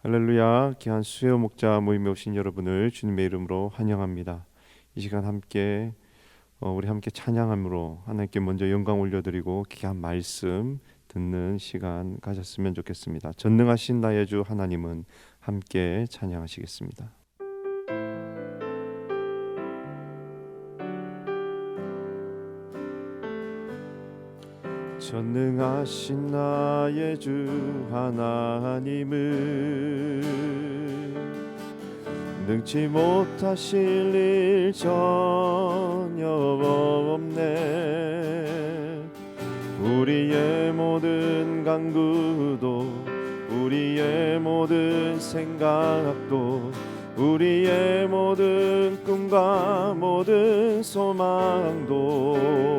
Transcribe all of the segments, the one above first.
할렐루야. 귀한 수요 목자 모임에 오신 여러분을 주님의 이름으로 환영합니다. 이 시간 우리 함께 찬양함으로 하나님께 먼저 영광 올려드리고 귀한 말씀 듣는 시간 가졌으면 좋겠습니다. 전능하신 나의 주 하나님은 함께 찬양하시겠습니다. 전능하신 나의 주 하나님은 능치 못하실 일 전혀 없네. 우리의 모든 간구도 우리의 모든 생각도 우리의 모든 꿈과 모든 소망도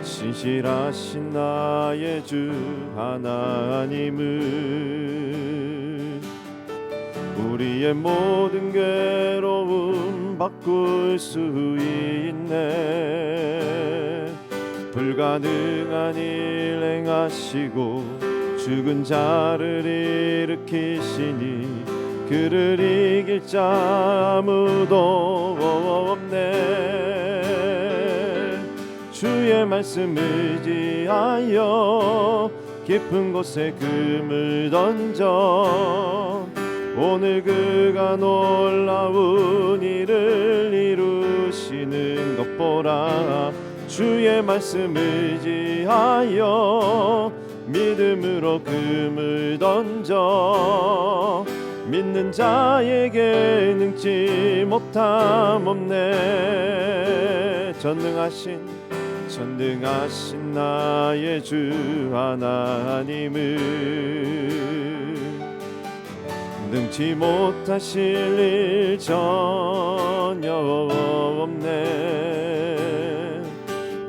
신실하신 나의 주 하나님은 우리의 모든 괴로움 바꿀 수 있네. 불가능한 일 행하시고 죽은 자를 일으키시니 그를 이길 자 아무도 없네. 주의 말씀 의지하여 깊은 곳에 금을 던져 오늘 그가 놀라운 일을 이루시는 것 보라. 주의 말씀 의지하여 믿음으로 금을 던져 믿는 자에게 능치 못함 없네. 전능하신 나의 주 하나님은 능치 못하실 일 전혀 없네.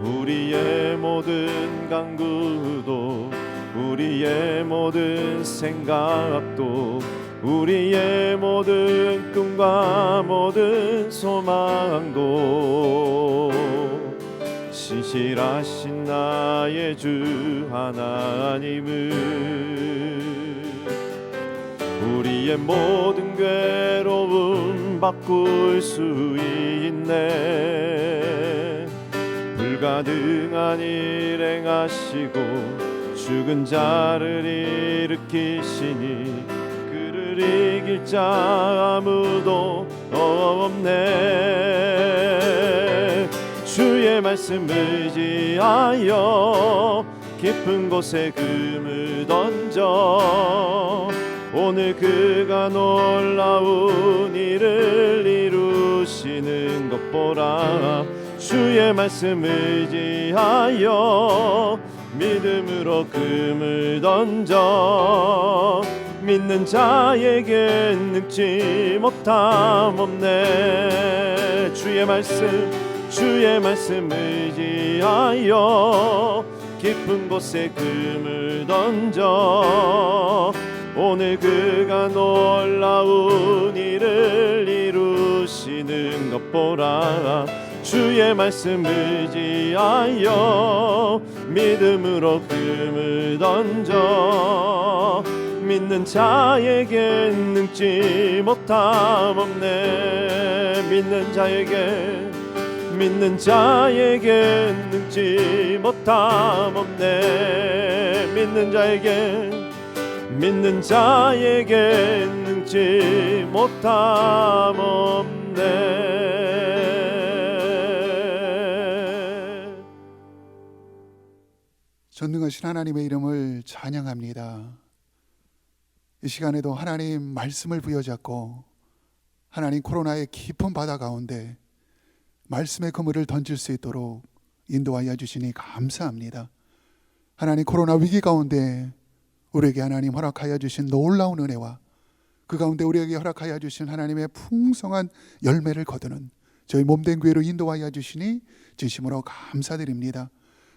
우리의 모든 간구도 우리의 모든 생각도 우리의 모든 꿈과 모든 소망도 신실하신 나의 주 하나님은 우리의 모든 괴로움 바꿀 수 있네. 불가능한 일 행하시고 죽은 자를 일으키시니 그를 이길 자 아무도 없네. 주의 말씀 의지하여 깊은 곳에 금을 던져 오늘 그가 놀라운 일을 이루시는 것 보라. 주의 말씀 의지하여 믿음으로 금을 던져 믿는 자에게 능치 못함 없네. 주의 말씀 의지하여 깊은 곳에 금을 던져 오늘 그가 놀라운 일을 이루시는 것 보라. 주의 말씀 의지하여 믿음으로 금을 던져 믿는 자에게 능치 못함 없네. 믿는 자에게 능치 못함 없네. 믿는 자에게 능치 못함 없네. 전능하신 하나님의 이름을 찬양합니다. 이 시간에도 하나님 말씀을 부여잡고 하나님 코로나의 깊은 바다 가운데 말씀의 그물을 던질 수 있도록 인도하여 주시니 감사합니다. 하나님 코로나 위기 가운데 우리에게 하나님 허락하여 주신 놀라운 은혜와 그 가운데 우리에게 허락하여 주신 하나님의 풍성한 열매를 거두는 저희 몸된 교회로 인도하여 주시니 진심으로 감사드립니다.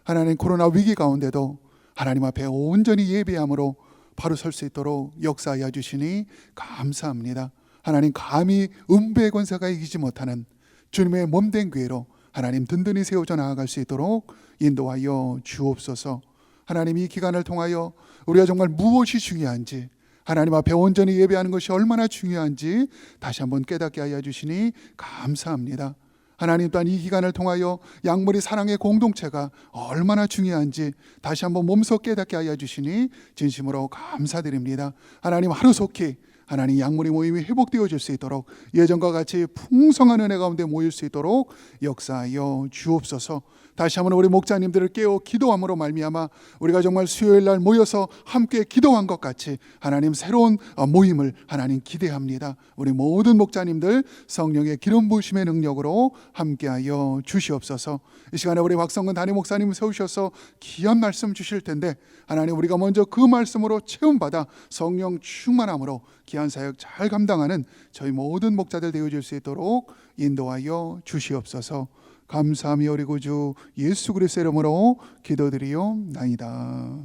하나님 코로나 위기 가운데도 하나님 앞에 온전히 예배함으로 바로 설 수 있도록 역사하여 주시니 감사합니다. 하나님 감히 음부의 권세가 이기지 못하는 주님의 몸된 교회로 하나님 든든히 세워져 나아갈 수 있도록 인도하여 주옵소서. 하나님 이 기간을 통하여 우리가 정말 무엇이 중요한지 하나님 앞에 온전히 예배하는 것이 얼마나 중요한지 다시 한번 깨닫게 하여 주시니 감사합니다. 하나님 또한 이 기간을 통하여 양머리 사랑의 공동체가 얼마나 중요한지 다시 한번 몸소 깨닫게 하여 주시니 진심으로 감사드립니다. 하나님 하루속히 하나님 양머리 모임이 회복되어질 수 있도록 예전과 같이 풍성한 은혜 가운데 모일 수 있도록 역사하여 주옵소서. 다시 한번 우리 목자님들을 깨워 기도함으로 말미암아 우리가 정말 수요일 날 모여서 함께 기도한 것 같이 하나님 새로운 모임을 하나님 기대합니다. 우리 모든 목자님들 성령의 기름 부으심의 능력으로 함께하여 주시옵소서. 이 시간에 우리 박성근 담임 목사님 세우셔서 귀한 말씀 주실 텐데 하나님 우리가 먼저 그 말씀으로 체험받아 성령 충만함으로 귀한 사역 잘 감당하는 저희 모든 목자들 되어질 수 있도록 인도하여 주시옵소서. 감사하며 우리 구주 예수 그리스도의 이름으로 기도드리옵나이다.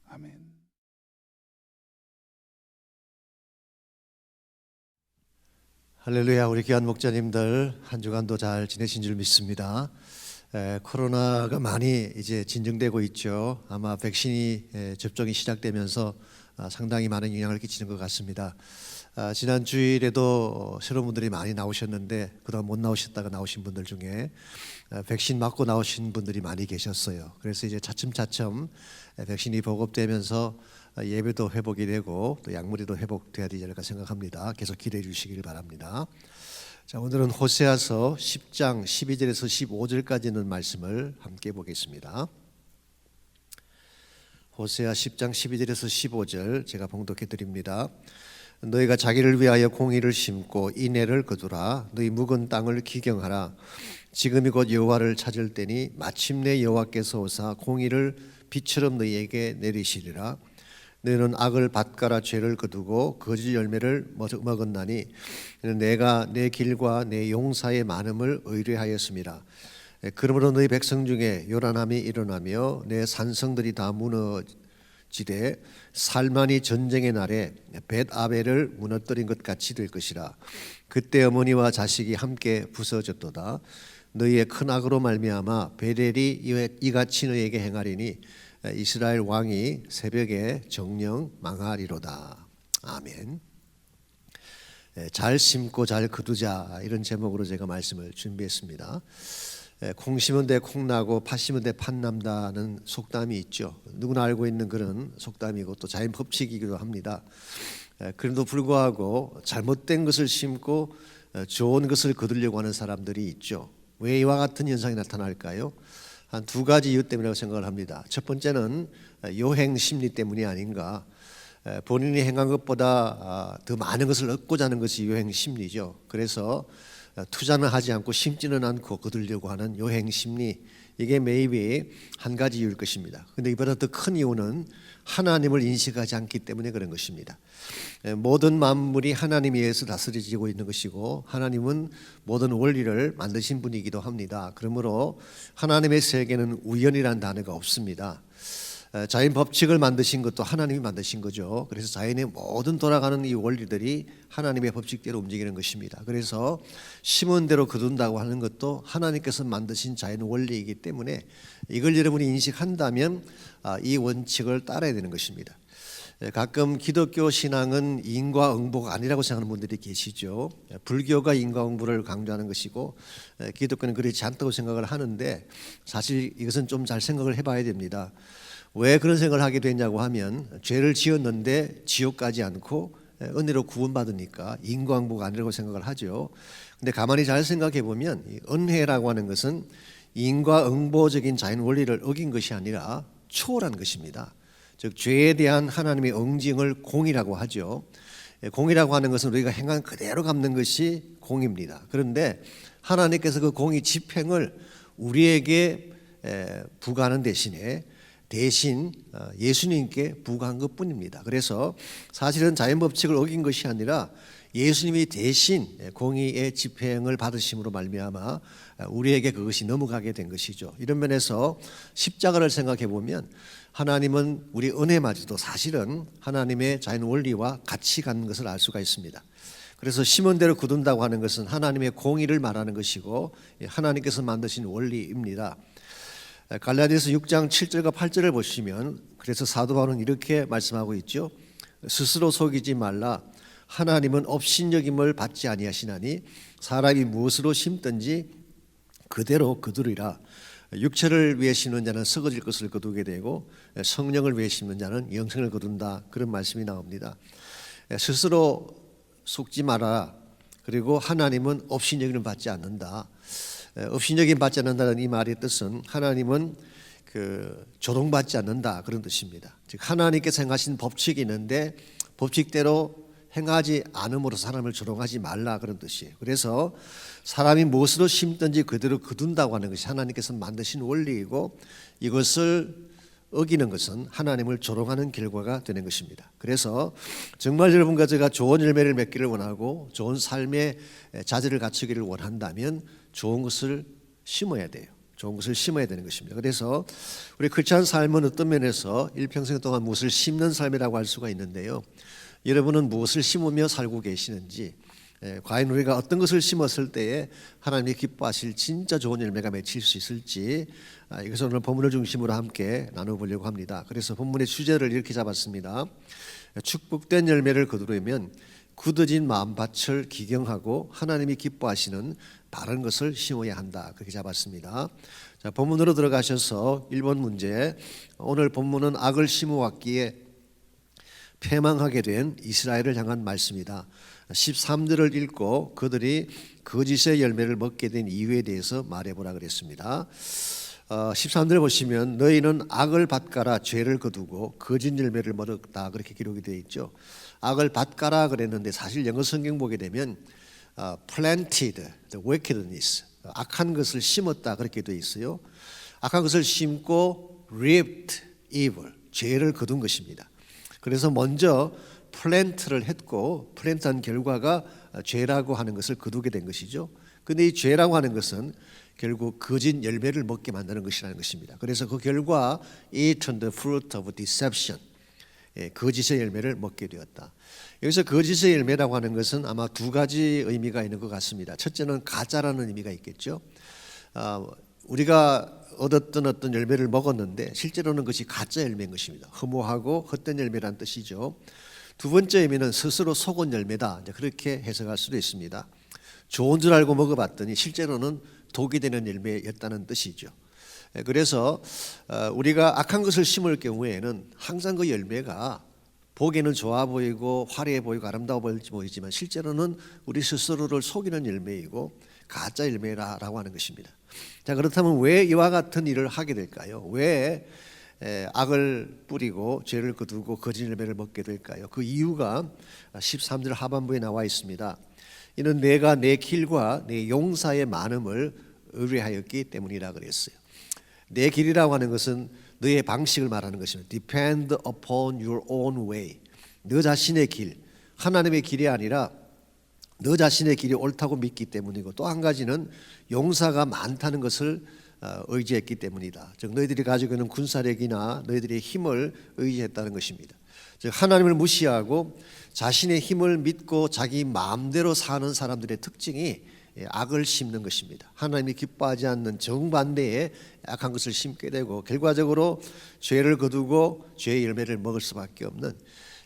아멘. 할렐루야. 우리 귀한 목자님들 한 주간도 잘 지내신 줄 믿습니다. 코로나가 많이 이제 진정되고 있죠. 아마 백신이 접종이 시작되면서 상당히 많은 영향을 끼치는 것 같습니다. 지난 주일에도 새로운 분들이 많이 나오셨는데 그동안 못 나오셨다가 나오신 분들 중에 백신 맞고 나오신 분들이 많이 계셨어요. 그래서 이제 차츰차츰 백신이 보급되면서 예배도 회복이 되고 또 약물이도 회복돼야 되지 않을까 생각합니다. 계속 기대해 주시길 바랍니다. 자, 오늘은 호세아서 10장 12절에서 15절까지 있는 말씀을 함께 보겠습니다. 호세아 10장 12절에서 15절 제가 봉독해 드립니다. 너희가 자기를 위하여 공의를 심고 인애를 거두라. 너희 묵은 땅을 기경하라. 지금이 곧 여호와를 찾을 때니 마침내 여호와께서 오사 공의를 비처럼 너희에게 내리시리라. 너희는 악을 밭가라 죄를 거두고 거짓 열매를 먹었나니 내가 내 길과 내 용사의 많음을 의뢰하였음이라. 그러므로 너희 백성 중에 요란함이 일어나며 내 산성들이 다 무너지되 살만이 전쟁의 날에 벳아벨을 무너뜨린 것 같이 될 것이라. 그때 어머니와 자식이 함께 부서졌도다. 너희의 큰 악으로 말미암아 베델이 이같이 너희에게 행하리니 이스라엘 왕이 새벽에 정령 망하리로다. 아멘. 잘 심고 잘 거두자, 이런 제목으로 제가 말씀을 준비했습니다. 콩 심은 데 콩 나고 팥 심은 데 팥 남다는 속담이 있죠. 누구나 알고 있는 그런 속담이고 또 자연 법칙이기도 합니다. 그럼에도 불구하고 잘못된 것을 심고 좋은 것을 거두려고 하는 사람들이 있죠. 왜 이와 같은 현상이 나타날까요? 한 두 가지 이유 때문이라고 생각을 합니다. 첫 번째는 요행 심리 때문이 아닌가. 본인이 행한 것보다 더 많은 것을 얻고자 하는 것이 요행 심리죠. 그래서 투자는 하지 않고 심지는 않고 거두려고 하는 요행 심리, 이게 매입이 한 가지 이유일 것입니다. 그런데 이보다 더 큰 이유는 하나님을 인식하지 않기 때문에 그런 것입니다. 모든 만물이 하나님에 의해서 다스려지고 있는 것이고 하나님은 모든 원리를 만드신 분이기도 합니다. 그러므로 하나님의 세계는 우연이라는 단어가 없습니다. 자연 법칙을 만드신 것도 하나님이 만드신 거죠. 그래서 자연의 모든 돌아가는 이 원리들이 하나님의 법칙대로 움직이는 것입니다. 그래서 심은 대로 거둔다고 하는 것도 하나님께서 만드신 자연 원리이기 때문에 이걸 여러분이 인식한다면 이 원칙을 따라야 되는 것입니다. 가끔 기독교 신앙은 인과응보가 아니라고 생각하는 분들이 계시죠. 불교가 인과응보를 강조하는 것이고 기독교는 그렇지 않다고 생각을 하는데 사실 이것은 좀 잘 생각을 해봐야 됩니다. 왜 그런 생각을 하게 되냐고 하면 죄를 지었는데 지옥 가지 않고 은혜로 구원받으니까 인과응보가 아니라고 생각을 하죠. 근데 가만히 잘 생각해 보면 은혜라고 하는 것은 인과응보적인 자연 원리를 어긴 것이 아니라 초월한 것입니다. 즉 죄에 대한 하나님의 응징을 공이라고 하죠. 공이라고 하는 것은 우리가 행한 그대로 갚는 것이 공입니다. 그런데 하나님께서 그 공의 집행을 우리에게 부과하는 대신 예수님께 부과한 것뿐입니다. 그래서 사실은 자연법칙을 어긴 것이 아니라 예수님이 대신 공의의 집행을 받으심으로 말미암아 우리에게 그것이 넘어가게 된 것이죠. 이런 면에서 십자가를 생각해 보면 하나님은 우리 은혜마저도 사실은 하나님의 자연 원리와 같이 가는 것을 알 수가 있습니다. 그래서 심은 대로 거둔다고 하는 것은 하나님의 공의를 말하는 것이고 하나님께서 만드신 원리입니다. 갈라디아서 6장 7절과 8절을 보시면 그래서 사도 바울은 이렇게 말씀하고 있죠. 스스로 속이지 말라. 하나님은 업신여김을 받지 아니하시나니 사람이 무엇으로 심든지 그대로 거두리라. 육체를 위해 심는 자는 썩어질 것을 거두게 되고 성령을 위해 심는 자는 영생을 거둔다. 그런 말씀이 나옵니다. 스스로 속지 마라. 그리고 하나님은 업신여김을 받지 않는다. 업신여김 받지 않는다는 이 말의 뜻은 하나님은 조롱받지 않는다 그런 뜻입니다. 즉 하나님께서 행하신 법칙이 있는데 법칙대로 행하지 않음으로 사람을 조롱하지 말라 그런 뜻이에요. 그래서 사람이 무엇으로 심든지 그대로 거둔다고 하는 것이 하나님께서 만드신 원리이고 이것을 어기는 것은 하나님을 조롱하는 결과가 되는 것입니다. 그래서 정말 여러분과 제가 좋은 열매를 맺기를 원하고 좋은 삶의 자질을 갖추기를 원한다면 좋은 것을 심어야 돼요. 좋은 것을 심어야 되는 것입니다. 그래서 우리 크리스찬 삶은 어떤 면에서 일평생 동안 무엇을 심는 삶이라고 할 수가 있는데요. 여러분은 무엇을 심으며 살고 계시는지, 과연 우리가 어떤 것을 심었을 때에 하나님이 기뻐하실 진짜 좋은 열매가 맺힐 수 있을지, 이것을 오늘 본문을 중심으로 함께 나눠보려고 합니다. 그래서 본문의 주제를 이렇게 잡았습니다. 축복된 열매를 거두려면 굳어진 마음밭을 기경하고 하나님이 기뻐하시는 바른 것을 심어야 한다. 그렇게 잡았습니다. 자, 본문으로 들어가셔서 1번 문제. 오늘 본문은 악을 심어왔기에 패망하게 된 이스라엘을 향한 말씀이다. 13절을 읽고 그들이 거짓의 열매를 먹게 된 이유에 대해서 말해보라 그랬습니다. 13절 보시면 너희는 악을 밭가라 죄를 거두고 거짓 열매를 먹었다 그렇게 기록이 되어 있죠. 악을 밭가라 그랬는데 사실 영어 성경 보게 되면 planted the wickedness, 악한 것을 심었다 그렇게 되어 있어요. 악한 것을 심고 reaped evil, 죄를 거둔 것입니다. 그래서 먼저 플랜트를 했고 플랜트한 결과가 죄라고 하는 것을 거두게 된 것이죠. 그런데 이 죄라고 하는 것은 결국 거짓 열매를 먹게 만드는 것이라는 것입니다. 그래서 그 결과 eaten the fruit of deception, 거짓의 열매를 먹게 되었다. 여기서 거짓의 열매라고 하는 것은 아마 두 가지 의미가 있는 것 같습니다. 첫째는 가짜라는 의미가 있겠죠. 우리가 얻었던 어떤 열매를 먹었는데 실제로는 그것이 가짜 열매인 것입니다. 허무하고 헛된 열매란 뜻이죠. 두 번째 의미는 스스로 속은 열매다. 그렇게 해석할 수도 있습니다. 좋은 줄 알고 먹어봤더니 실제로는 독이 되는 열매였다는 뜻이죠. 그래서 우리가 악한 것을 심을 경우에는 항상 그 열매가 보기에는 좋아 보이고 화려해 보이고 아름다워 보이지만 실제로는 우리 스스로를 속이는 열매이고 가짜 열매라고 하는 것입니다. 자, 그렇다면 왜 이와 같은 일을 하게 될까요? 왜 악을 뿌리고 죄를 거두고 거짓 열매를 먹게 될까요? 그 이유가 13절 하반부에 나와 있습니다. 이는 내가 내 길과 내 용사의 많음을 의뢰하였기 때문이라 그랬어요. 내 길이라고 하는 것은 너의 방식을 말하는 것입니다. Depend upon your own way. 너 자신의 길, 하나님의 길이 아니라 너 자신의 길이 옳다고 믿기 때문이고 또 한 가지는 용사가 많다는 것을 의지했기 때문이다. 즉 너희들이 가지고 있는 군사력이나 너희들의 힘을 의지했다는 것입니다. 즉 하나님을 무시하고 자신의 힘을 믿고 자기 마음대로 사는 사람들의 특징이 악을 심는 것입니다. 하나님이 기뻐하지 않는 정반대의 악한 것을 심게 되고 결과적으로 죄를 거두고 죄의 열매를 먹을 수밖에 없는,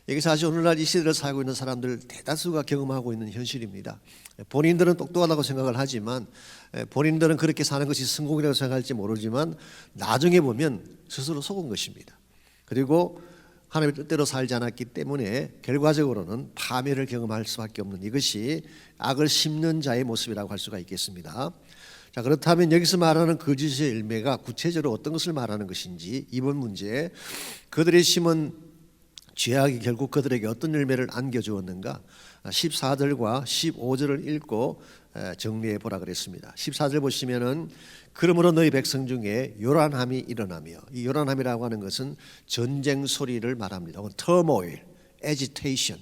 이게 사실 오늘날 이 시대를 살고 있는 사람들 대다수가 경험하고 있는 현실입니다. 본인들은 똑똑하다고 생각을 하지만 본인들은 그렇게 사는 것이 성공이라고 생각할지 모르지만 나중에 보면 스스로 속은 것입니다. 그리고 하나님의 뜻대로 살지 않았기 때문에 결과적으로는 파멸을 경험할 수밖에 없는, 이것이 악을 심는 자의 모습이라고 할 수가 있겠습니다. 자, 그렇다면 여기서 말하는 거짓의 열매가 구체적으로 어떤 것을 말하는 것인지, 이번 문제 그들의 심은 죄악이 결국 그들에게 어떤 열매를 안겨주었는가, 14절과 15절을 읽고 정리해 보라 그랬습니다. 14절 보시면은 그러므로 너희 백성 중에 요란함이 일어나며, 이 요란함이라고 하는 것은 전쟁 소리를 말합니다. 혹은 turmoil, agitation,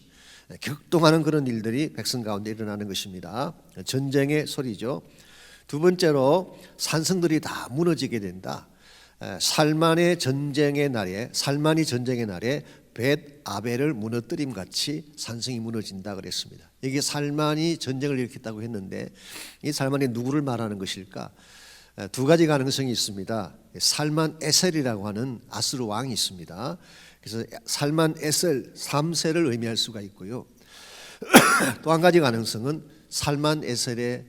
격동하는 그런 일들이 백성 가운데 일어나는 것입니다. 전쟁의 소리죠. 두 번째로 산성들이 다 무너지게 된다. 살만이 전쟁의 날에 벳 아벨을 무너뜨림 같이 산성이 무너진다 그랬습니다. 여기 살만이 전쟁을 일으켰다고 했는데 이 살만이 누구를 말하는 것일까? 두 가지 가능성이 있습니다. 살만 에셀이라고 하는 아수르 왕이 있습니다. 그래서 살만 에셀 3세를 의미할 수가 있고요. 또 한 가지 가능성은 살만 에셀의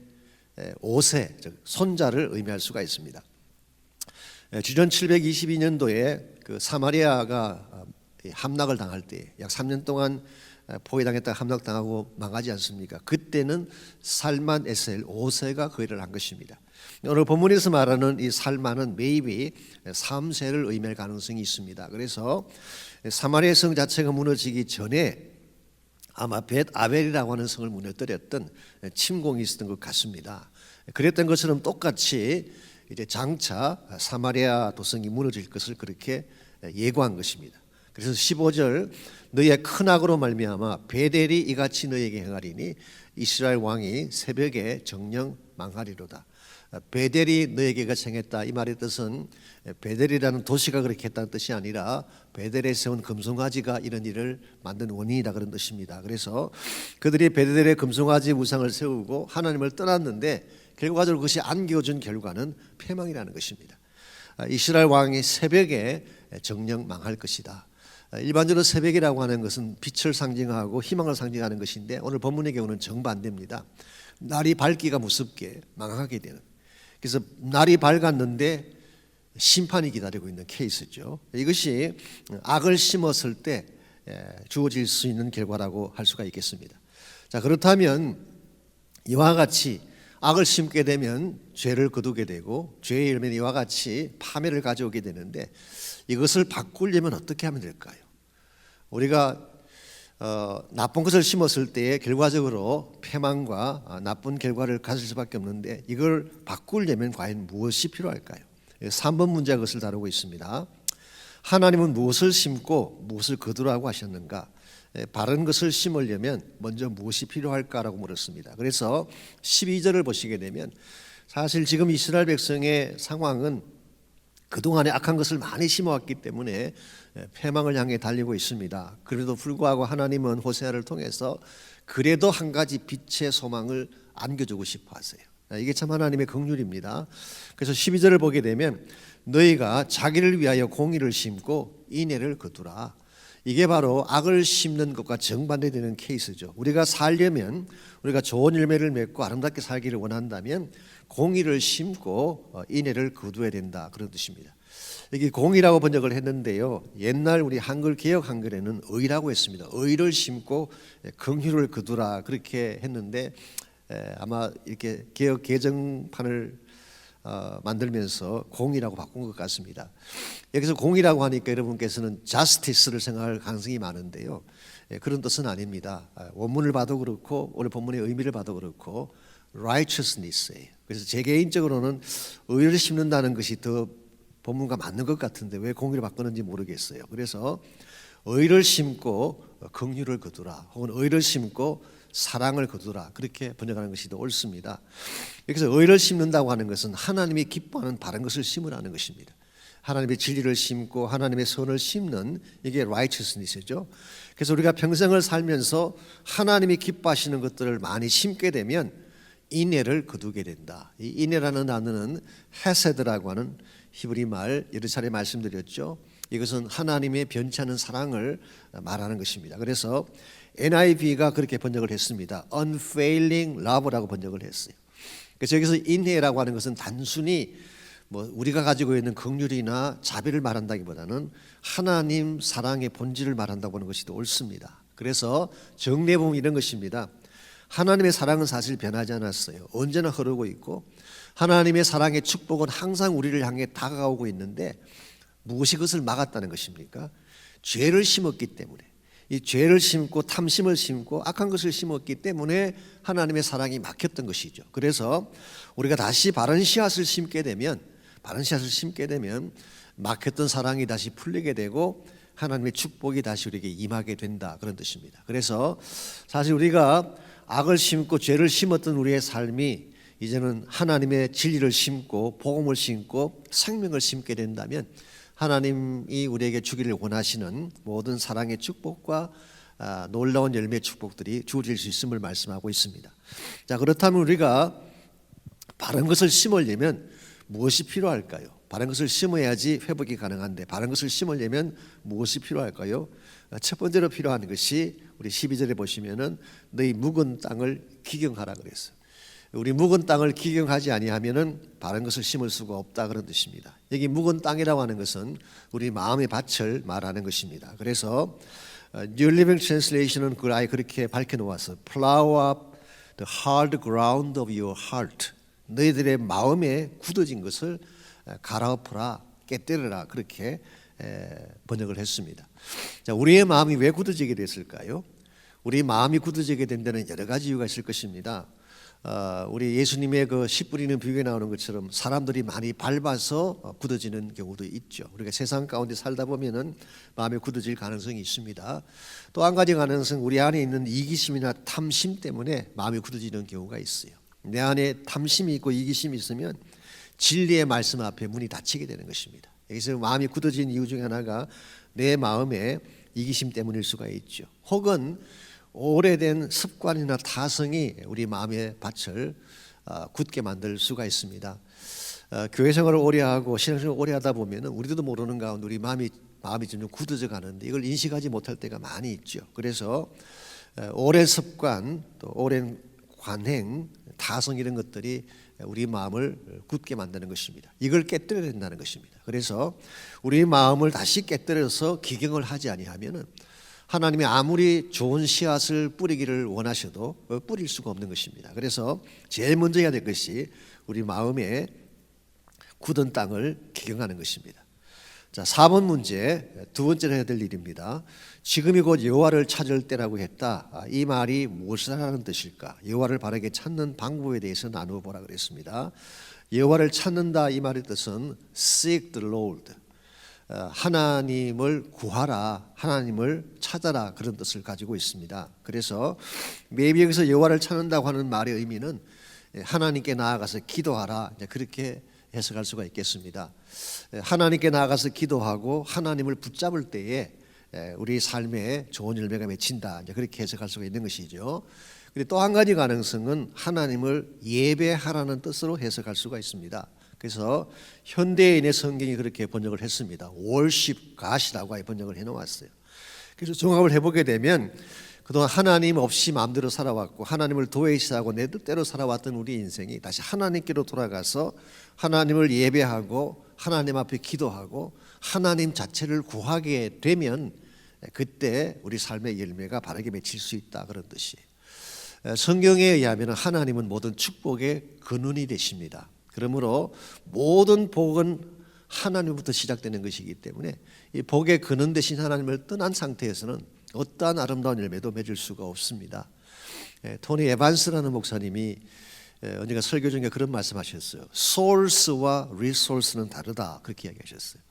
5세, 즉 손자를 의미할 수가 있습니다. 주전 722년도에 그 사마리아가 함락을 당할 때 약 3년 동안 포위당했다가 함락당하고 망하지 않습니까? 그때는 살만 에셀 5세가 그 일을 한 것입니다. 오늘 본문에서 말하는 이 살만은 maybe 3세를 의미할 가능성이 있습니다. 그래서 사마리아 성 자체가 무너지기 전에 아마 벳 아벨이라고 하는 성을 무너뜨렸던 침공이 있었던 것 같습니다. 그랬던 것처럼 똑같이 이제 장차 사마리아 도성이 무너질 것을 그렇게 예고한 것입니다. 그래서 15절 너희의 큰 악으로 말미암아 베델이 이같이 너희에게 행하리니 이스라엘 왕이 새벽에 정령 망하리로다. 베델이 너희에게 행했다. 이 말의 뜻은 베델이라는 도시가 그렇게 했다는 뜻이 아니라 베델에 세운 금송아지가 이런 일을 만든 원인이다 그런 뜻입니다. 그래서 그들이 베델에 금송아지 우상을 세우고 하나님을 떠났는데 결과적으로 그것이 안겨준 결과는 패망이라는 것입니다. 이스라엘 왕이 새벽에 정령 망할 것이다. 일반적으로 새벽이라고 하는 것은 빛을 상징하고 희망을 상징하는 것인데 오늘 본문의 경우는 정반대입니다. 날이 밝기가 무섭게 망하게 되는. 그래서 날이 밝았는데 심판이 기다리고 있는 케이스죠. 이것이 악을 심었을 때 주어질 수 있는 결과라고 할 수가 있겠습니다. 자, 그렇다면 이와 같이 악을 심게 되면 죄를 거두게 되고 죄의 열매는 이와 같이 파멸을 가져오게 되는데 이것을 바꾸려면 어떻게 하면 될까요? 우리가 나쁜 것을 심었을 때 결과적으로 패망과 나쁜 결과를 가질 수밖에 없는데 이걸 바꾸려면 과연 무엇이 필요할까요? 3번 문제가 그것을 다루고 있습니다. 하나님은 무엇을 심고 무엇을 거두라고 하셨는가? 바른 것을 심으려면 먼저 무엇이 필요할까라고 물었습니다. 그래서 12절을 보시게 되면 사실 지금 이스라엘 백성의 상황은 그동안에 악한 것을 많이 심어왔기 때문에 패망을 향해 달리고 있습니다. 그래도 불구하고 하나님은 호세아를 통해서 그래도 한 가지 빛의 소망을 안겨주고 싶어 하세요. 이게 참 하나님의 긍휼입니다. 그래서 12절을 보게 되면 너희가 자기를 위하여 공의를 심고 인애를 거두라. 이게 바로 악을 심는 것과 정반대되는 케이스죠. 우리가 살려면 우리가 좋은 열매를 맺고 아름답게 살기를 원한다면 공의를 심고 인애를 거두어야 된다 그런 뜻입니다. 여기 공의라고 번역을 했는데요. 옛날 우리 한글 개역 한글에는 의라고 했습니다. 의를 심고 긍휼을 거두라 그렇게 했는데 아마 이렇게 개역 개정판을 만들면서 공의라고 바꾼 것 같습니다. 여기서 공의라고 하니까 여러분께서는 justice를 생각할 가능성이 많은데요. 그런 뜻은 아닙니다. 원문을 봐도 그렇고 오늘 본문의 의미를 봐도 그렇고 righteousness예요. 그래서 제 개인적으로는 의를 심는다는 것이 더 본문과 맞는 것 같은데 왜 공의를 바꾸는지 모르겠어요. 그래서 의를 심고 긍휼을 거두라 혹은 의를 심고 사랑을 거두라 그렇게 번역하는 것이 더 옳습니다. 여기서 의를 심는다고 하는 것은 하나님이 기뻐하는 바른 것을 심으라는 것입니다. 하나님의 진리를 심고 하나님의 선을 심는 이게 righteousness죠. 그래서 우리가 평생을 살면서 하나님이 기뻐하시는 것들을 많이 심게 되면 인애를 거두게 된다. 이 인애라는 단어는 헤세드라고 하는 히브리 말 여러 차례 말씀드렸죠. 이것은 하나님의 변치 않는 사랑을 말하는 것입니다. 그래서 NIV가 그렇게 번역을 했습니다. Unfailing love라고 번역을 했어요. 그래서 여기서 인애라고 하는 것은 단순히 뭐 우리가 가지고 있는 긍휼이나 자비를 말한다기보다는 하나님 사랑의 본질을 말한다고 하는 것이 더 옳습니다. 그래서 정리해 보면 이런 것입니다. 하나님의 사랑은 사실 변하지 않았어요. 언제나 흐르고 있고 하나님의 사랑의 축복은 항상 우리를 향해 다가오고 있는데 무엇이 그것을 막았다는 것입니까? 죄를 심었기 때문에 이 죄를 심고 탐심을 심고 악한 것을 심었기 때문에 하나님의 사랑이 막혔던 것이죠. 그래서 우리가 다시 바른 씨앗을 심게 되면 막혔던 사랑이 다시 풀리게 되고 하나님의 축복이 다시 우리에게 임하게 된다 그런 뜻입니다. 그래서 사실 우리가 악을 심고 죄를 심었던 우리의 삶이 이제는 하나님의 진리를 심고 복음을 심고 생명을 심게 된다면 하나님이 우리에게 주기를 원하시는 모든 사랑의 축복과 놀라운 열매의 축복들이 주어질 수 있음을 말씀하고 있습니다. 자, 그렇다면 우리가 바른 것을 심으려면 무엇이 필요할까요? 바른 것을 심어야지 회복이 가능한데 바른 것을 심으려면 무엇이 필요할까요? 첫 번째로 필요한 것이 우리 12절에 보시면은 너희 묵은 땅을 기경하라 그랬어요. 우리 묵은 땅을 기경하지 아니하면은 바른 것을 심을 수가 없다 그런 뜻입니다. 여기 묵은 땅이라고 하는 것은 우리 마음의 밭을 말하는 것입니다. 그래서 New Living Translation은 그걸 아예 그렇게 밝혀 놓았어. Plow up the hard ground of your heart. 너희들의 마음에 굳어진 것을 갈아엎어라, 깨뜨려라 그렇게 번역을 했습니다. 자, 우리의 마음이 왜 굳어지게 됐을까요? 우리 마음이 굳어지게 된 데는 여러 가지 이유가 있을 것입니다. 우리 예수님의 그 씨 뿌리는 비유에 나오는 것처럼 사람들이 많이 밟아서 굳어지는 경우도 있죠. 우리가 세상 가운데 살다 보면은 마음이 굳어질 가능성이 있습니다. 또 한 가지 가능성, 우리 안에 있는 이기심이나 탐심 때문에 마음이 굳어지는 경우가 있어요. 내 안에 탐심이 있고 이기심이 있으면 진리의 말씀 앞에 문이 닫히게 되는 것입니다. 여기서 마음이 굳어진 이유 중에 하나가 내 마음에 이기심 때문일 수가 있죠. 혹은 오래된 습관이나 타성이 우리 마음의 밭을 굳게 만들 수가 있습니다. 교회 생활을 오래 하고 신앙생활을 오래 하다 보면 우리도 모르는 가운데 우리 마음이 좀 굳어져 가는데 이걸 인식하지 못할 때가 많이 있죠. 그래서 오랜 습관, 또 오랜 관행, 타성 이런 것들이 우리 마음을 굳게 만드는 것입니다. 이걸 깨뜨려야 된다는 것입니다. 그래서 우리 마음을 다시 깨뜨려서 기경을 하지 아니하면은 하나님이 아무리 좋은 씨앗을 뿌리기를 원하셔도 뿌릴 수가 없는 것입니다. 그래서 제일 먼저 해야 될 것이 우리 마음에 굳은 땅을 기경하는 것입니다. 자, 4번 문제, 두 번째로 해야 될 일입니다. 지금이 곧 여호와를 찾을 때라고 했다. 이 말이 무엇을 하는 뜻일까? 여호와를 바르게 찾는 방법에 대해서 나누어 보라 그랬습니다. 여호와를 찾는다 이 말의 뜻은 seek the Lord. 하나님을 구하라, 하나님을 찾아라 그런 뜻을 가지고 있습니다. 그래서 maybe 여기서 여호와를 찾는다고 하는 말의 의미는 하나님께 나아가서 기도하라 그렇게 해석할 수가 있겠습니다. 하나님께 나아가서 기도하고 하나님을 붙잡을 때에 우리 삶에 좋은 열매가 맺힌다 그렇게 해석할 수가 있는 것이죠. 그리고 또 한 가지 가능성은 하나님을 예배하라는 뜻으로 해석할 수가 있습니다. 그래서 현대인의 성경이 그렇게 번역을 했습니다. worship God이라고 번역을 해놓았어요. 그래서 종합을 해보게 되면 그동안 하나님 없이 마음대로 살아왔고 하나님을 도외시하고 내 뜻대로 살아왔던 우리 인생이 다시 하나님께로 돌아가서 하나님을 예배하고 하나님 앞에 기도하고 하나님 자체를 구하게 되면 그때 우리 삶의 열매가 바르게 맺힐 수 있다 그런 뜻이에요. 성경에 의하면 하나님은 모든 축복의 근원이 되십니다. 그러므로 모든 복은 하나님부터 시작되는 것이기 때문에 이 복의 근원 되신 하나님을 떠난 상태에서는 어떠한 아름다운 열매도 맺을 수가 없습니다. 토니 에반스라는 목사님이 언젠가 설교 중에 그런 말씀하셨어요. source와 resource는 다르다 그렇게 이야기하셨어요.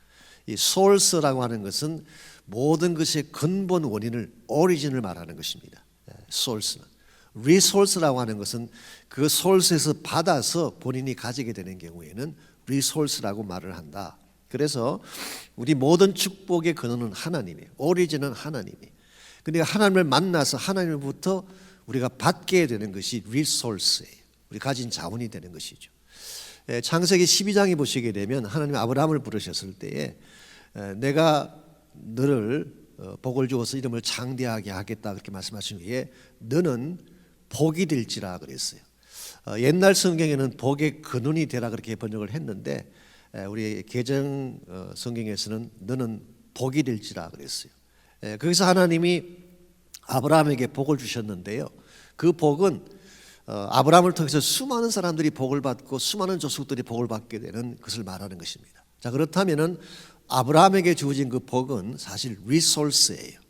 이 source라고 하는 것은 모든 것의 근본 원인을 오리진을 말하는 것입니다. source는. resource라고 하는 것은 그 source에서 받아서 본인이 가지게 되는 경우에는 resource라고 말을 한다. 그래서 우리 모든 축복의 근원은 하나님이에요. 오리진은 하나님이에요. 근데 하나님을 만나서 하나님으로부터 우리가 받게 되는 것이 resource예요. 우리 가진 자원이 되는 것이죠. 창세기 12장에 보시게 되면 하나님 아브라함을 부르셨을 때에 내가 너를 복을 주어서 이름을 장대하게 하겠다 그렇게 말씀하신 후에 너는 복이 될지라 그랬어요. 옛날 성경에는 복의 근원이 되라 그렇게 번역을 했는데 우리 개정 성경에서는 너는 복이 될지라 그랬어요. 거기서 하나님이 아브라함에게 복을 주셨는데요. 그 복은 아브라함을 통해서 수많은 사람들이 복을 받고 수많은 족속들이 복을 받게 되는 것을 말하는 것입니다. 자, 그렇다면은 아브라함에게 주어진 그 복은 사실 리소스예요.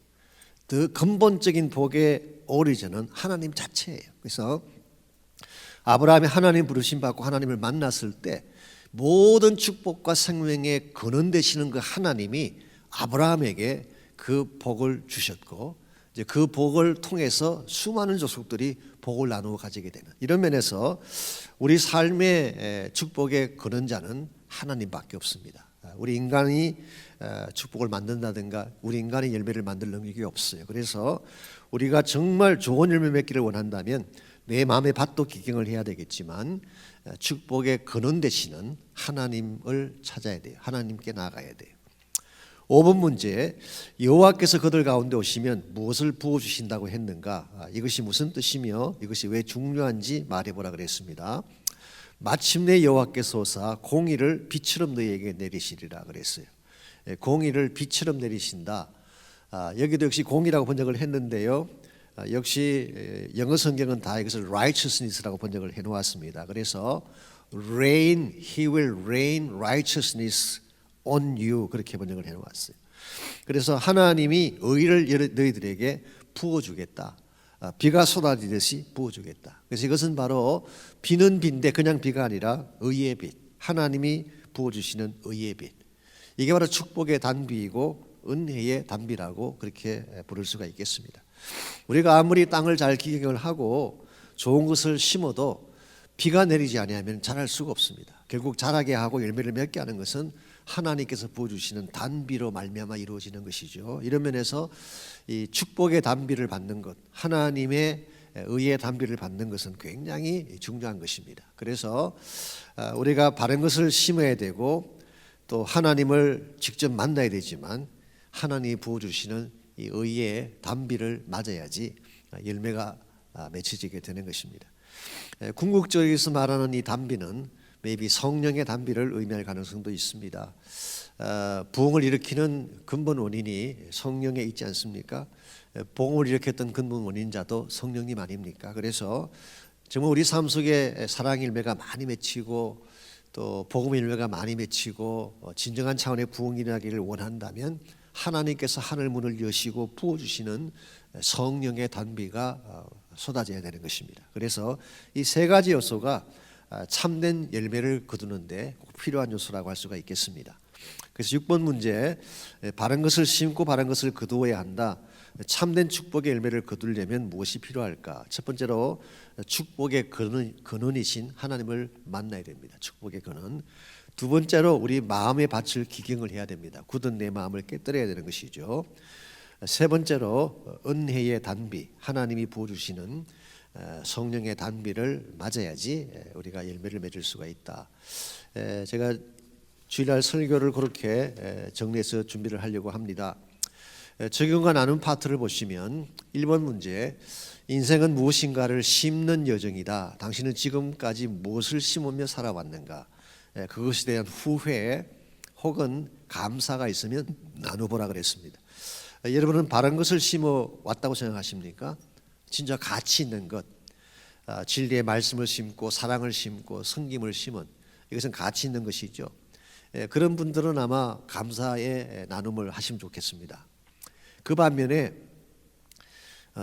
그 근본적인 복의 오리진은 하나님 자체예요. 그래서 아브라함이 하나님 부르심 받고 하나님을 만났을 때 모든 축복과 생명의 근원 되시는 그 하나님이 아브라함에게 그 복을 주셨고 이제 그 복을 통해서 수많은 족속들이 복을 나누어 가지게 되는 이런 면에서 우리 삶의 축복의 근원자는 하나님밖에 없습니다. 우리 인간이 축복을 만든다든가 우리 인간의 열매를 만들 능력이 없어요. 그래서 우리가 정말 좋은 열매 맺기를 원한다면 내 마음의 밭도 기경을 해야 되겠지만 축복의 근원 되시는 하나님을 찾아야 돼요. 하나님께 나아가야 돼요. 5번 문제, 여호와께서 그들 가운데 오시면 무엇을 부어주신다고 했는가? 이것이 무슨 뜻이며 이것이 왜 중요한지 말해보라 그랬습니다. 마침내 여호와께서 오사 공의를 빛처럼 너희에게 내리시리라 그랬어요. 공의를 빛처럼 내리신다. 여기도 역시 공의라고 번역을 했는데요. 역시 영어 성경은 다 이것을 righteousness라고 번역을 해놓았습니다. 그래서 rain, he will rain righteousness on you 그렇게 번역을 해놓았어요. 그래서 하나님이 의를 너희들에게 부어주겠다. 비가 쏟아지듯이 부어주겠다. 그래서 이것은 바로 비는 비인데 그냥 비가 아니라 의의 빛, 하나님이 부어주시는 의의 빛. 이게 바로 축복의 단비이고 은혜의 단비라고 그렇게 부를 수가 있겠습니다. 우리가 아무리 땅을 잘 기경을 하고 좋은 것을 심어도 비가 내리지 아니하면 자랄 수가 없습니다. 결국 자라게 하고 열매를 맺게 하는 것은 하나님께서 부어주시는 단비로 말미암아 이루어지는 것이죠. 이런 면에서 이 축복의 단비를 받는 것, 하나님의 의의 단비를 받는 것은 굉장히 중요한 것입니다. 그래서 우리가 바른 것을 심어야 되고 또 하나님을 직접 만나야 되지만 하나님이 부어주시는 이 의의 단비를 맞아야지 열매가 맺혀지게 되는 것입니다. 궁극적에서 말하는 이 단비는 maybe 성령의 단비를 의미할 가능성도 있습니다. 부흥을 일으키는 근본 원인이 성령에 있지 않습니까? 복음을 일으켰던 근본 원인자도 성령님 아닙니까? 그래서 정말 우리 삶 속에 사랑 열매가 많이 맺히고 또 복음 열매가 많이 맺히고 진정한 차원의 부흥이 일어나기를 원한다면 하나님께서 하늘 문을 여시고 부어주시는 성령의 단비가 쏟아져야 되는 것입니다. 그래서 이 세 가지 요소가 참된 열매를 거두는데 꼭 필요한 요소라고 할 수가 있겠습니다. 그래서 6번 문제, 바른 것을 심고 바른 것을 거두어야 한다. 참된 축복의 열매를 거두려면 무엇이 필요할까? 첫 번째로 축복의 근원이신 하나님을 만나야 됩니다. 축복의 근원. 두 번째로 우리 마음의 밭을 기경을 해야 됩니다. 굳은 내 마음을 깨뜨려야 되는 것이죠. 세 번째로 은혜의 단비, 하나님이 부어주시는 성령의 단비를 맞아야지 우리가 열매를 맺을 수가 있다. 제가 주일날 설교를 그렇게 정리해서 준비를 하려고 합니다. 적용과 나눈 파트를 보시면 1번 문제, 인생은 무엇인가를 심는 여정이다. 당신은 지금까지 무엇을 심으며 살아왔는가? 그것에 대한 후회 혹은 감사가 있으면 나눠보라 그랬습니다. 여러분은 바른 것을 심어 왔다고 생각하십니까? 진짜 가치 있는 것, 진리의 말씀을 심고 사랑을 심고 섬김을 심은 이것은 가치 있는 것이죠. 그런 분들은 아마 감사의 나눔을 하시면 좋겠습니다. 그 반면에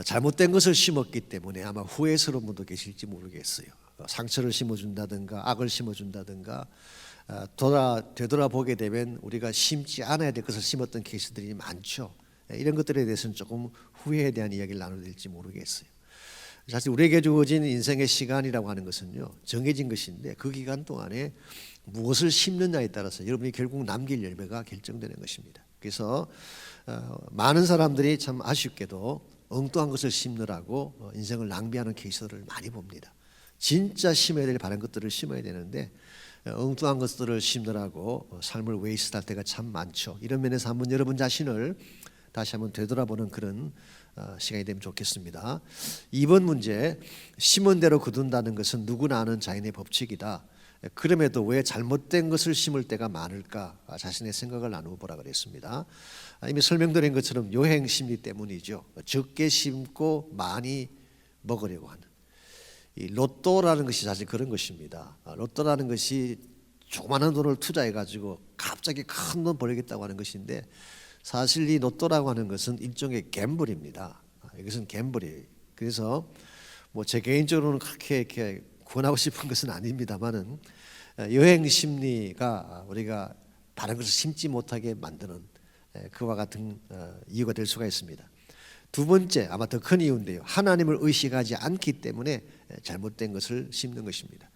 잘못된 것을 심었기 때문에 아마 후회스러운 분도 계실지 모르겠어요. 상처를 심어준다든가 악을 심어준다든가 되돌아보게 되면 우리가 심지 않아야 될 것을 심었던 케이스들이 많죠. 이런 것들에 대해서는 조금 후회에 대한 이야기를 나눠야 될지 모르겠어요. 사실 우리에게 주어진 인생의 시간이라고 하는 것은요, 정해진 것인데 그 기간 동안에 무엇을 심느냐에 따라서 여러분이 결국 남길 열매가 결정되는 것입니다. 그래서 많은 사람들이 참 아쉽게도 엉뚱한 것을 심느라고 인생을 낭비하는 케이스를 많이 봅니다. 진짜 심어야 될 바른 것들을 심어야 되는데 엉뚱한 것들을 심느라고 삶을 웨이스트할 때가 참 많죠. 이런 면에서 한번 여러분 자신을 다시 한번 되돌아보는 그런 시간이 되면 좋겠습니다. 2번 문제, 심은 대로 거둔다는 것은 누구나 아는 자연의 법칙이다. 그럼에도 왜 잘못된 것을 심을 때가 많을까? 자신의 생각을 나누어 보라 그랬습니다. 이미 설명드린 것처럼 요행 심리 때문이죠. 적게 심고 많이 먹으려고 하는. 이 로또라는 것이 사실 그런 것입니다. 로또라는 것이 조그마한 돈을 투자해 가지고 갑자기 큰 돈 벌겠다고 하는 것인데 사실 이 로또라고 하는 것은 일종의 갬블입니다. 이것은 갬블이에요. 그래서 뭐 제 개인적으로는 그렇게 이렇게 권하고 싶은 것은 아닙니다만은 여행 심리가 우리가 바른 것을 심지 못하게 만드는 그와 같은 이유가 될 수가 있습니다. 두 번째, 아마 더 큰 이유인데요. 하나님을 의식하지 않기 때문에 잘못된 것을 심는 것입니다.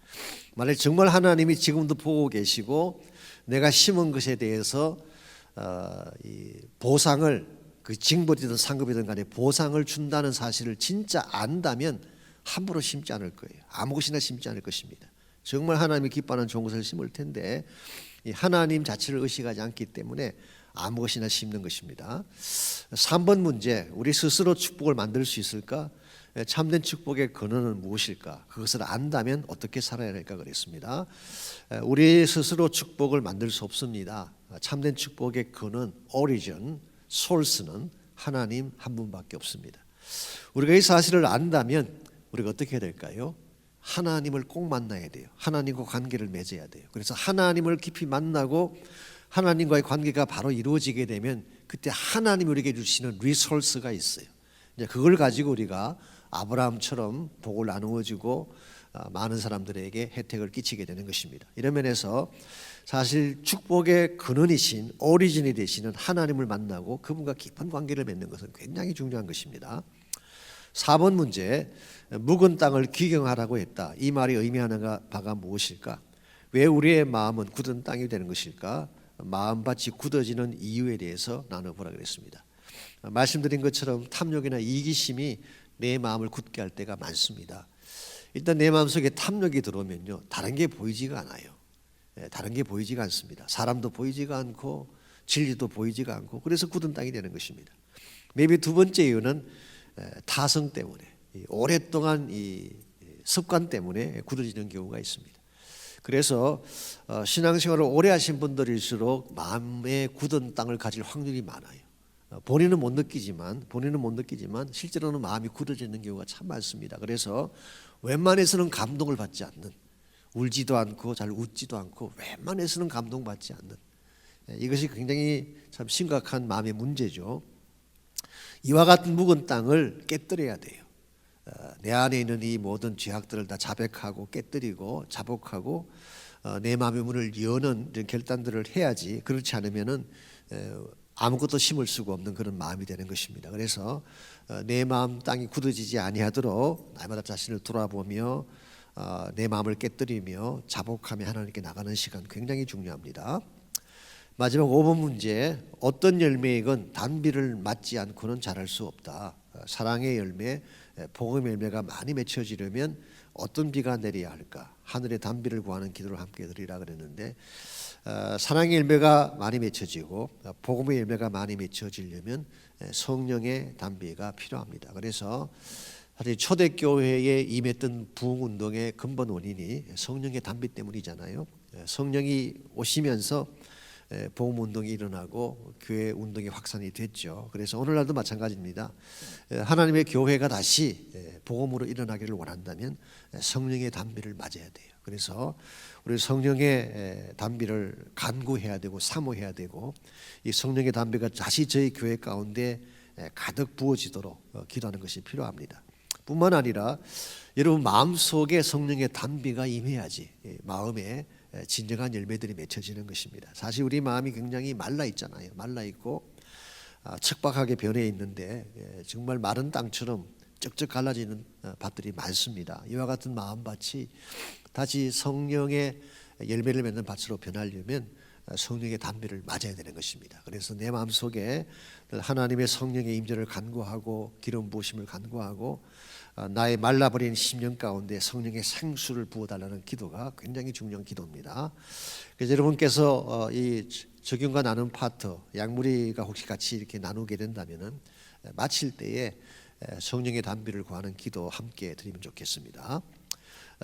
만약 정말 하나님이 지금도 보고 계시고 내가 심은 것에 대해서 이 보상을 그 징벌이든 상급이든 간에 보상을 준다는 사실을 진짜 안다면 함부로 심지 않을 거예요. 아무 것이나 심지 않을 것입니다. 정말 하나님이 기뻐하는 좋은 것을 심을 텐데 이 하나님 자체를 의식하지 않기 때문에 아무 것이나 심는 것입니다. 3번 문제, 우리 스스로 축복을 만들 수 있을까? 참된 축복의 근원은 무엇일까? 그것을 안다면 어떻게 살아야 할까 그랬습니다. 우리 스스로 축복을 만들 수 없습니다. 참된 축복의 근원, 오리진, 소스는 하나님 한 분밖에 없습니다. 우리가 이 사실을 안다면 우리가 어떻게 해야 될까요? 하나님을 꼭 만나야 돼요. 하나님과 관계를 맺어야 돼요. 그래서 하나님을 깊이 만나고 하나님과의 관계가 바로 이루어지게 되면 그때 하나님이 우리에게 주시는 리소스가 있어요. 이제 그걸 가지고 우리가 아브라함처럼 복을 나누어주고 많은 사람들에게 혜택을 끼치게 되는 것입니다. 이런 면에서 사실 축복의 근원이신 오리진이 되시는 하나님을 만나고 그분과 깊은 관계를 맺는 것은 굉장히 중요한 것입니다. 4번 문제, 묵은 땅을 기경하라고 했다. 이 말이 의미하는 바가 무엇일까? 왜 우리의 마음은 굳은 땅이 되는 것일까? 마음밭이 굳어지는 이유에 대해서 나눠보라 그랬습니다. 말씀드린 것처럼 탐욕이나 이기심이 내 마음을 굳게 할 때가 많습니다. 일단 내 마음속에 탐욕이 들어오면요, 다른 게 보이지가 않아요. 다른 게 보이지가 않습니다. 사람도 보이지가 않고 진리도 보이지가 않고 그래서 굳은 땅이 되는 것입니다. maybe 두 번째 이유는 타성 때문에 오랫동안 이 습관 때문에 굳어지는 경우가 있습니다. 그래서 신앙생활을 오래 하신 분들일수록 마음에 굳은 땅을 가질 확률이 많아요. 본인은 못 느끼지만 실제로는 마음이 굳어지는 경우가 참 많습니다. 그래서 웬만해서는 감동을 받지 않는, 울지도 않고 잘 웃지도 않고 웬만해서는 감동받지 않는, 이것이 굉장히 참 심각한 마음의 문제죠. 이와 같은 묵은 땅을 깨뜨려야 돼요. 내 안에 있는 이 모든 죄악들을 다 자백하고 깨뜨리고 자복하고 내 마음의 문을 여는 이런 결단들을 해야지. 그렇지 않으면은 아무것도 심을 수가 없는 그런 마음이 되는 것입니다. 그래서 내 마음 땅이 굳어지지 아니하도록 날마다 자신을 돌아보며 내 마음을 깨뜨리며 자복하며 하나님께 나가는 시간 굉장히 중요합니다. 마지막 5번 문제, 어떤 열매이건 단비를 맞지 않고는 자랄 수 없다. 사랑의 열매, 복음의 열매가 많이 맺혀지려면 어떤 비가 내려야 할까? 하늘의 단비를 구하는 기도를 함께 드리라 그랬는데 사랑의 열매가 많이 맺혀지고 복음의 열매가 많이 맺혀지려면 성령의 단비가 필요합니다. 그래서 사실 초대교회에 임했던 부흥운동의 근본 원인이 성령의 단비 때문이잖아요. 성령이 오시면서 복음운동이 일어나고 교회 운동이 확산이 됐죠. 그래서 오늘날도 마찬가지입니다. 하나님의 교회가 다시 복음으로 일어나기를 원한다면 성령의 단비를 맞아야 돼요. 그래서 우리 성령의 단비를 간구해야 되고 사모해야 되고 이 성령의 단비가 다시 저희 교회 가운데 가득 부어지도록 기도하는 것이 필요합니다. 뿐만 아니라 여러분 마음속에 성령의 단비가 임해야지 마음에 진정한 열매들이 맺혀지는 것입니다. 사실 우리 마음이 굉장히 말라 있잖아요. 말라 있고 척박하게 변해 있는데 정말 마른 땅처럼 쩍쩍 갈라지는 밭들이 많습니다. 이와 같은 마음밭이 다시 성령의 열매를 맺는 밭으로 변하려면 성령의 단비를 맞아야 되는 것입니다. 그래서 내 마음속에 하나님의 성령의 임재를 간구하고 기름 부으심을 간구하고 나의 말라버린 심령 가운데 성령의 생수를 부어달라는 기도가 굉장히 중요한 기도입니다. 그래서 여러분께서 이 적용과 나눈 파트 양무리가 혹시 같이 이렇게 나누게 된다면은 마칠 때에 성령의 단비를 구하는 기도 함께 드리면 좋겠습니다.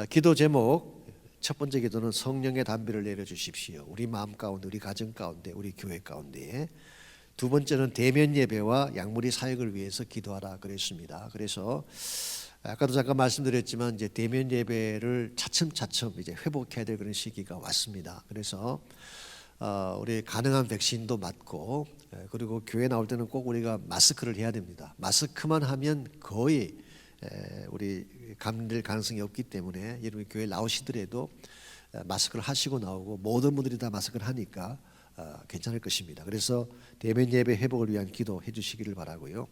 기도 제목 첫 번째 기도는 성령의 단비를 내려주십시오. 우리 마음 가운데, 우리 가정 가운데, 우리 교회 가운데. 두 번째는 대면 예배와 양무리 사역을 위해서 기도하라 그랬습니다. 그래서 아까도 잠깐 말씀드렸지만 이제 대면 예배를 차츰차츰 이제 회복해야 될 그런 시기가 왔습니다. 그래서 우리 가능한 백신도 맞고 그리고 교회 나올 때는 꼭 우리가 마스크를 해야 됩니다. 마스크만 하면 거의 우리 감될 가능성이 없기 때문에 여러분 교회 나오시더라도 마스크를 하시고 나오고 모든 분들이 다 마스크를 하니까 괜찮을 것입니다. 그래서 대면 예배 회복을 위한 기도해 주시기를 바라고요.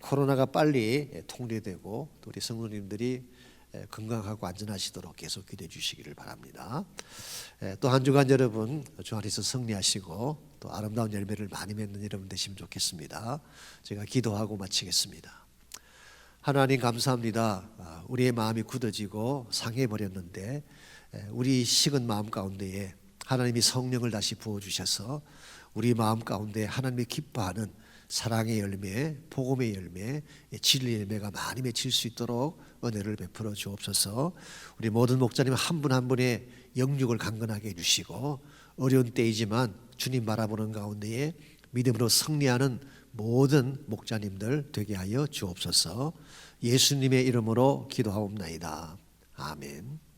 코로나가 빨리 통제되고 또 우리 성도님들이 건강하고 안전하시도록 계속 기도해 주시기를 바랍니다. 또 한 주간 여러분 주 안에서 승리하시고 또 아름다운 열매를 많이 맺는 여러분 되시면 좋겠습니다. 제가 기도하고 마치겠습니다. 하나님 감사합니다. 우리의 마음이 굳어지고 상해버렸는데 우리 식은 마음 가운데에 하나님이 성령을 다시 부어주셔서 우리 마음 가운데 하나님이 기뻐하는 사랑의 열매, 복음의 열매, 진리의 열매가 많이 맺힐 수 있도록 은혜를 베풀어 주옵소서. 우리 모든 목자님 한 분 한 분의 영육을 강건하게 해주시고 어려운 때이지만 주님 바라보는 가운데에 믿음으로 승리하는 모든 목자님들 되게 하여 주옵소서. 예수님의 이름으로 기도하옵나이다. 아멘.